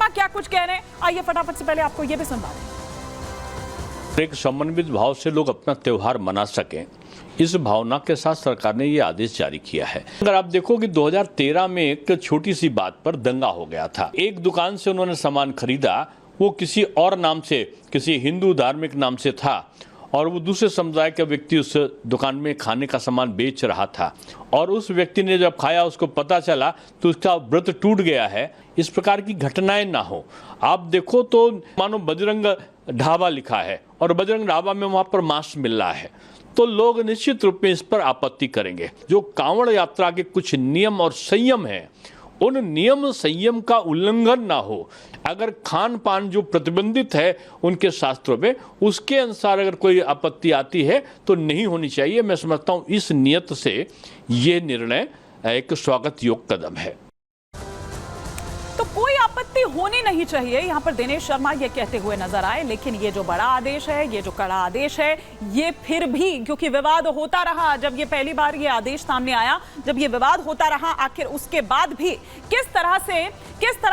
शर्मा क्या कुछ कह रहे हैं, आइए फटाफट से पहले आपको ये भी सुनवा दें। एक समन्वित भाव से लोग अपना त्योहार मना सकें, इस भावना के साथ सरकार ने ये आदेश जारी किया है। अगर आप देखो कि 2013 में एक छोटी सी बात पर दंगा हो गया था। एक दुकान से उन्होंने सामान खरीदा, वो किसी और नाम से, किसी हिंदू धार्मिक नाम से था, और वो दूसरे समुदाय का व्यक्ति उस दुकान में खाने का सामान बेच रहा था, और उस व्यक्ति ने जब खाया उसको पता चला तो उसका व्रत टूट गया है। इस प्रकार की घटनाएं ना हो। आप देखो तो मानो बजरंग ढाबा लिखा है और बजरंग ढाबा में वहां पर मांस मिल रहा है, तो लोग निश्चित रूप में इस पर आपत्ति करेंगे। जो कांवड़ यात्रा के कुछ नियम और संयम है, उन नियम संयम का उल्लंघन ना हो। अगर खान पान जो प्रतिबंधित है उनके शास्त्रों में, उसके अनुसार अगर कोई आपत्ति आती है तो नहीं होनी चाहिए। मैं समझता हूं इस नियत से ये निर्णय एक स्वागत योग्य कदम है। तो कोई आपत्ति होनी नहीं चाहिए, यहां पर दिनेश शर्मा ये कहते हुए नजर आए। लेकिन ये जो बड़ा आदेश है, ये जो कड़ा आदेश है, ये फिर भी क्योंकि विवाद होता रहा, जब ये पहली बार ये आदेश सामने आया, जब ये विवाद होता रहा, आखिर उसके बाद भी किस तरह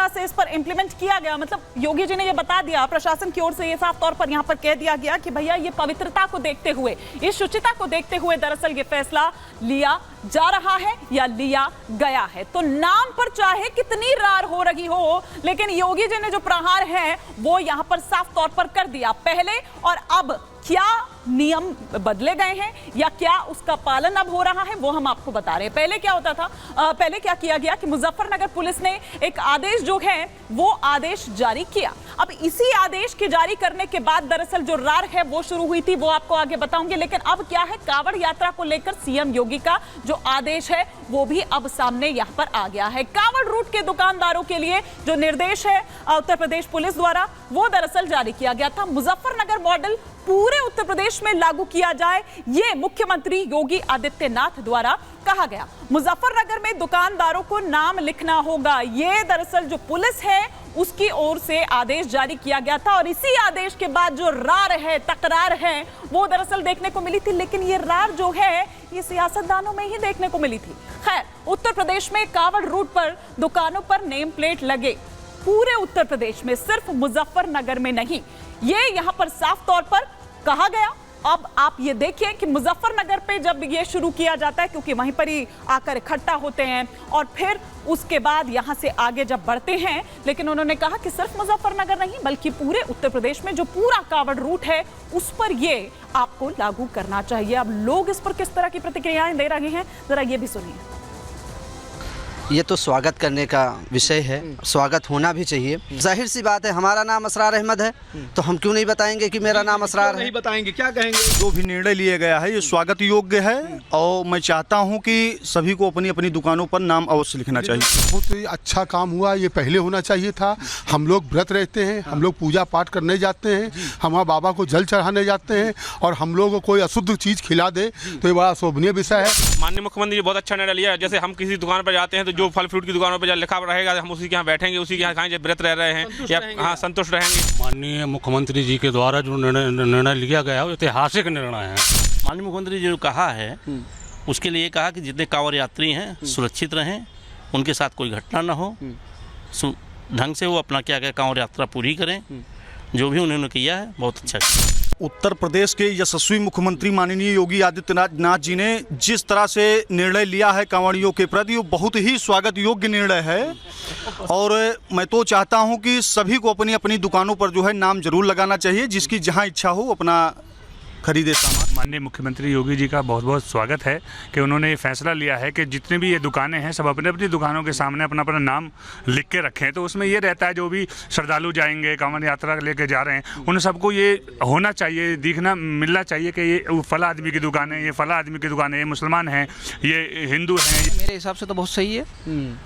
से इस पर इंप्लीमेंट किया गया। मतलब योगी जी ने ये बता दिया, प्रशासन की ओर से ये साफ तौर पर यहां पर कह दिया गया कि भैया ये पवित्रता को देखते हुए, इस शुचिता को देखते हुए दरअसल ये फैसला लिया जा रहा है या लिया गया है। तो नाम पर चाहे कितनी रार हो रही हो, लेकिन योगी जी ने जो प्रहार है वो यहां पर साफ तौर पर कर दिया। पहले और अब क्या नियम बदले गए हैं या क्या उसका पालन अब हो रहा है, वो हम आपको बता रहे हैं। पहले क्या होता था, पहले क्या किया गया कि मुजफ्फरनगर पुलिस ने एक आदेश जो है वो आदेश जारी किया। अब इसी आदेश के जारी करने के बाद दरअसल जो रार है वो शुरू हुई थी, वो आपको आगे बताऊंगे। लेकिन अब क्या है, कांवड़ यात्रा को लेकर सीएम योगी का जो आदेश है वो भी अब सामने यहां पर आ गया है। कांवड़ रूट के दुकानदारों के लिए जो निर्देश है उत्तर प्रदेश पुलिस द्वारा, वो दरअसल जारी किया गया था। मुजफ्फरनगर मॉडल पूरे उत्तर प्रदेश में लागू किया जाए, ये मुख्यमंत्री योगी आदित्यनाथ द्वारा कहा गया। मुजफ्फरनगर में दुकानदारों को नाम लिखना होगा, ये दरअसल जो पुलिस है उसकी ओर से आदेश जारी किया गया था। और इसी आदेश के बाद जो रार है, तकरार है, वो दरअसल देखने को मिली थी। लेकिन ये रार जो है ये सियासतदानों में ही देखने को मिली थी। खैर, उत्तर प्रदेश में कांवड़ रूट पर दुकानों पर नेम प्लेट लगे, पूरे उत्तर प्रदेश में, सिर्फ मुजफ्फरनगर में नहीं, ये यहां पर साफ तौर पर कहा गया। अब आप ये देखिए कि मुजफ्फरनगर पे जब ये शुरू किया जाता है, क्योंकि वहीं पर ही आकर इकट्ठा होते हैं और फिर उसके बाद यहां से आगे जब बढ़ते हैं, लेकिन उन्होंने कहा कि सिर्फ मुजफ्फरनगर नहीं बल्कि पूरे उत्तर प्रदेश में जो पूरा कांवड़ रूट है उस पर ये आपको लागू करना चाहिए। अब लोग इस पर किस तरह की प्रतिक्रियाएं दे रहे हैं, जरा ये भी सुनिए। ये तो स्वागत करने का विषय है, स्वागत होना भी चाहिए। जाहिर सी बात है, हमारा नाम असरार अहमद है, तो हम क्यों नहीं बताएंगे कि मेरा नाम असरार है? नहीं बताएंगे, क्या कहेंगे? जो भी निर्णय लिया गया है ये स्वागत योग्य है, और मैं चाहता हूं कि सभी को अपनी अपनी दुकानों पर नाम अवश्य लिखना चाहिए। बहुत ही अच्छा काम हुआ, ये पहले होना चाहिए था। हम लोग व्रत रहते हैं, हम लोग पूजा पाठ करने जाते हैं, हमारे बाबा को जल चढ़ाने जाते हैं, और हम लोग को कोई अशुद्ध चीज़ खिला दे तो ये बड़ा शोभनीय विषय है। माननीय मुख्यमंत्री जी बहुत अच्छा निर्णय लिया है। जैसे हम किसी दुकान पर जाते हैं तो जो फल फ्रूट की दुकानों पर जब लिखा रहेगा हम उसी के यहाँ बैठेंगे, उसी के यहाँ खाएंगे, व्रत रह रहे हैं या हाँ संतुष्ट रहेंगे। माननीय मुख्यमंत्री जी के द्वारा जो निर्णय लिया गया है वो ऐतिहासिक निर्णय है। माननीय मुख्यमंत्री जी ने कहा है, उसके लिए कहा कि जितने कांवड़ यात्री हैं सुरक्षित रहें, उनके साथ कोई घटना ना हो, ढंग से वो अपना क्या क्या कांवड़ यात्रा पूरी करें। जो भी उन्होंने किया है बहुत अच्छा है। उत्तर प्रदेश के यशस्वी मुख्यमंत्री माननीय योगी आदित्यनाथ जी ने जिस तरह से निर्णय लिया है कांवड़ियों के प्रति, वो बहुत ही स्वागत योग्य निर्णय है। और मैं तो चाहता हूं कि सभी को अपनी अपनी दुकानों पर जो है नाम जरूर लगाना चाहिए, जिसकी जहां इच्छा हो अपना खरीदे सामान। माननीय मुख्यमंत्री योगी जी का बहुत बहुत स्वागत है कि उन्होंने ये फैसला लिया है कि जितने भी ये दुकानें हैं सब अपने अपनी दुकानों के सामने अपना अपना नाम लिख के रखें। तो उसमें ये रहता है जो भी श्रद्धालु जाएंगे, कांवड़ यात्रा लेके जा रहे हैं, उन सबको ये होना चाहिए, दिखना मिलना चाहिए कि ये फला आदमी की दुकान है, ये फला आदमी की दुकान है, ये मुसलमान हैं, ये हिंदू हैं। मेरे हिसाब से तो बहुत सही है।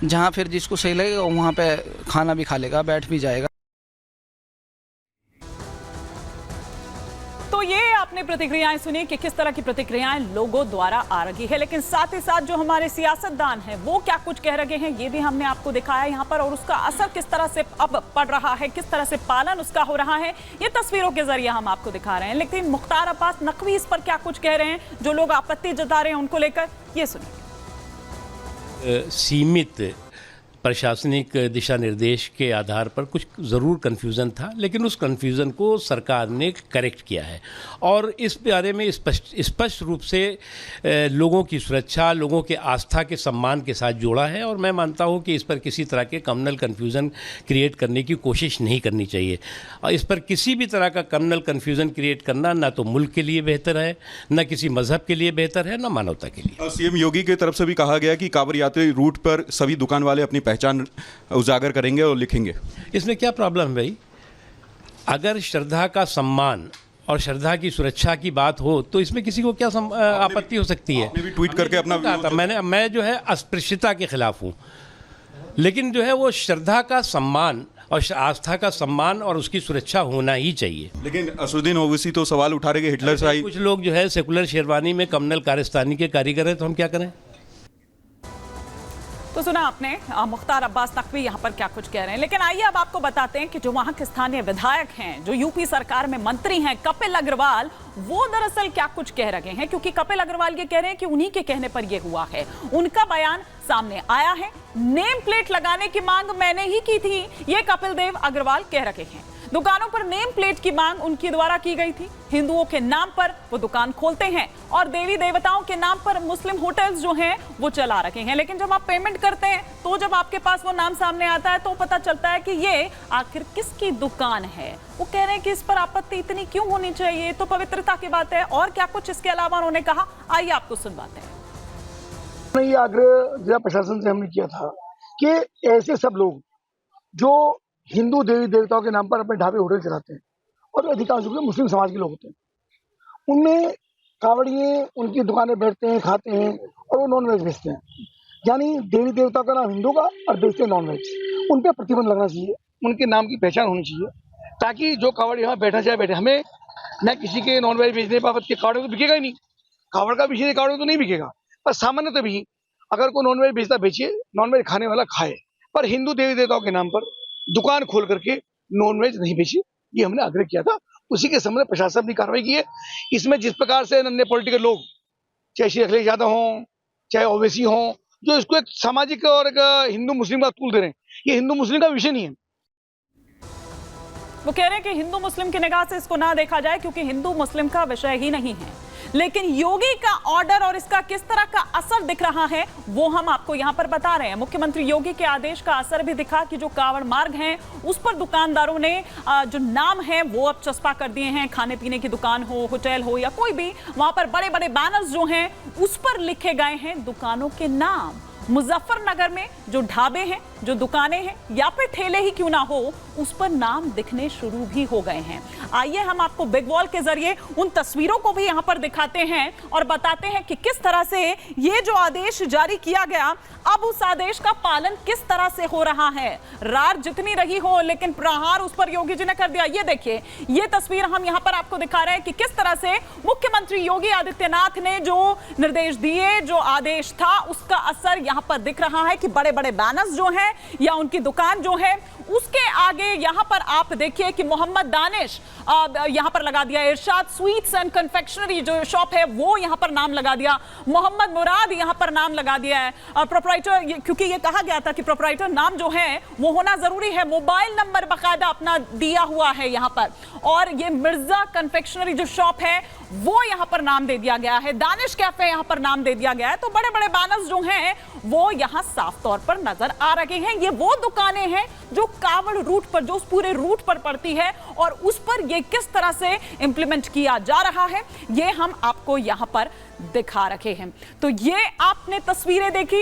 जहाँ फिर जिसको सही लगेगा वहाँ पे खाना भी खा लेगा, बैठ भी जाएगा। तो ये आपने प्रतिक्रियाएं सुनी कि किस तरह की प्रतिक्रियाएं लोगों द्वारा आ रही है। लेकिन साथ ही साथ जो हमारे सियासतदान हैं वो क्या कुछ कह रहे हैं ये भी हमने आपको दिखाया यहाँ पर, और उसका असर किस तरह से अब पड़ रहा है, किस तरह से पालन उसका हो रहा है, ये तस्वीरों के जरिए हम आपको दिखा रहे हैं। लेकिन मुख्तार अब्बास नकवी इस पर क्या कुछ कह रहे हैं, जो लोग आपत्ति जता रहे हैं उनको लेकर, ये सुनिए। सीमित प्रशासनिक दिशा निर्देश के आधार पर कुछ ज़रूर कन्फ्यूज़न था, लेकिन उस कन्फ्यूज़न को सरकार ने करेक्ट किया है और इस बारे में स्पष्ट रूप से लोगों की सुरक्षा, लोगों के आस्था के सम्मान के साथ जोड़ा है। और मैं मानता हूं कि इस पर किसी तरह के कम्युनल कन्फ्यूज़न क्रिएट करने की कोशिश नहीं करनी चाहिए। और इस पर किसी भी तरह का कम्युनल कन्फ्यूज़न क्रिएट करना ना तो मुल्क के लिए बेहतर है, ना किसी मजहब के लिए बेहतर है, ना मानवता के लिए। सीएम योगी की तरफ से भी कहा गया कि कांवड़ यात्री रूट पर सभी दुकान वाले अपनी पहचान उजागर करेंगे और लिखेंगे। इसमें क्या प्रॉब्लम है भाई? अगर श्रद्धा का सम्मान और श्रद्धा की सुरक्षा की बात हो तो इसमें किसी को क्या आपत्ति हो सकती है? आपने भी ट्वीट करके अपना मैं जो है अस्पृश्यता के खिलाफ हूँ, लेकिन जो है वो श्रद्धा का सम्मान और आस्था का सम्मान और उसकी सुरक्षा होना ही चाहिए। लेकिन असुद्दीन ओवैसी तो सवाल उठा रहे कि हिटलर शाही, कुछ लोग जो है सेकुलर शेरवानी में कम्युनल कारस्तानी के कारीगर है, तो हम क्या करें? तो सुना आपने मुख्तार अब्बास नकवी यहाँ पर क्या कुछ कह रहे हैं। लेकिन आइए अब आपको बताते हैं कि जो वहां के स्थानीय विधायक हैं, जो यूपी सरकार में मंत्री हैं, कपिल अग्रवाल, वो दरअसल क्या कुछ कह रहे हैं। क्योंकि कपिल अग्रवाल ये कह रहे हैं कि उन्हीं के कहने पर ये हुआ है। उनका बयान सामने आया है। नेम प्लेट लगाने की मांग मैंने ही की थी, ये कपिल देव अग्रवाल कह रहे हैं। दुकानों पर नेम प्लेट की मांग उनके द्वारा की गई थी। हिंदुओं के नाम पर वो दुकान खोलते हैं और देवी देवताओं के नाम पर मुस्लिम होटल्स जो हैं वो चला रखे हैं। लेकिन जब आप पेमेंट करते हैं तो जब आपके पास वो नाम सामने आता है तो पता चलता है कि ये आखिर किसकी दुकान है। वो कह रहे हैं कि इस पर आपत्ति इतनी क्यों होनी चाहिए, तो पवित्रता की बात है। और क्या कुछ इसके अलावा उन्होंने कहा, आइए आपको सुनवाते हैं। ये आग्रह जिला प्रशासन से हमने किया था कि ऐसे सब लोग जो हिंदू देवी देवताओं के नाम पर अपने ढाबे होटल चलाते हैं और अधिकांश रूप से मुस्लिम समाज के लोग होते हैं, उनमें कावड़िए उनकी दुकानें बैठते हैं, खाते हैं और वो नॉनवेज बेचते हैं। यानी देवी देवता का नाम हिंदू का और बेचते हैं नॉनवेज। उन पर प्रतिबंध लगना चाहिए, उनके नाम की पहचान होनी चाहिए, ताकि जो कावड़ यहाँ बैठा चाहे बैठे। हमें न किसी के नॉनवेज बेचने बाबत के कावड़ तो बिकेगा ही नहीं, कावड़ का बेचने कावड़ तो नहीं बिकेगा। पर सामान्यतः भी अगर कोई नॉनवेज बेचता बेचिए, नॉनवेज खाने वाला खाए, पर हिंदू देवी देवताओं के नाम पर दुकान खोल करके नॉनवेज नहीं बेची। ये हमने आग्रह किया था, उसी के संबंध में प्रशासन ने कार्रवाई की है। इसमें जिस प्रकार से अन्य पॉलिटिकल लोग, चाहे श्री अखिलेश यादव हों, चाहे ओवैसी हों, जो इसको एक सामाजिक और एक हिंदू मुस्लिम का तूल दे रहे हैं, ये हिंदू मुस्लिम का विषय नहीं है। वो कह रहे हैं कि हिंदू मुस्लिम की निगाह से इसको ना देखा जाए, क्योंकि हिंदू मुस्लिम का विषय ही नहीं है। लेकिन योगी का ऑर्डर और इसका किस तरह का असर दिख रहा है वो हम आपको यहां पर बता रहे हैं। मुख्यमंत्री योगी के आदेश का असर भी दिखा कि जो कावड़ मार्ग हैं उस पर दुकानदारों ने जो नाम है वो अब चस्पा कर दिए हैं। खाने पीने की दुकान हो, होटल हो या कोई भी, वहां पर बड़े बड़े बैनर्स जो हैं उस पर लिखे गए हैं दुकानों के नाम। मुजफ्फरनगर में जो ढाबे हैं, जो दुकानें हैं या फिर ठेले ही क्यों ना हो, उस पर नाम दिखने शुरू भी हो गए हैं। आइए हम आपको बिग वॉल के जरिए उन तस्वीरों को भी यहां पर दिखाते हैं और बताते हैं कि किस तरह से ये जो आदेश जारी किया गया, अब उस आदेश का पालन किस तरह से हो रहा है। रार जितनी रही हो, लेकिन प्रहार उस पर योगी जी ने कर दिया। ये देखिए, ये तस्वीर हम यहां पर आपको दिखा रहे हैं कि किस तरह से मुख्यमंत्री योगी आदित्यनाथ ने जो निर्देश दिए, जो आदेश था, उसका असर यहां पर दिख रहा है कि बड़े बड़े बैनर्स जो हैं या उनकी दुकान जो है उसके आगे यहां पर आप देखिए कि मोहम्मद दानिश यहां पर लगा दिया। इरशाद स्वीट्स एंड कन्फेक्शनरी जो शॉप है वो यहां पर नाम लगा दिया। मोहम्मद मुराद यहां पर नाम लगा दिया है। प्रोप्राइटर, क्योंकि ये कहा गया था कि प्रोप्राइटर नाम जो है वो होना जरूरी है। मोबाइल नंबर बाकायदा अपना दिया हुआ है यहां पर। और ये मिर्जा कन्फेक्शनरी जो शॉप है वो यहां पर नाम दे दिया गया है। दानिश कैफे यहां पर नाम दे दिया गया है। तो बड़े बड़े बैनर्स जो हैं वो यहां साफ तौर पर नजर आ रहे हैं। ये वो दुकानें हैं जो कावड़ रूट पर, जो उस पूरे रूट पर पड़ती है और उस पर ये किस तरह से इंप्लीमेंट किया जा रहा है ये हम आपको यहां पर दिखा रखे हैं। तो ये आपने तस्वीरें देखी।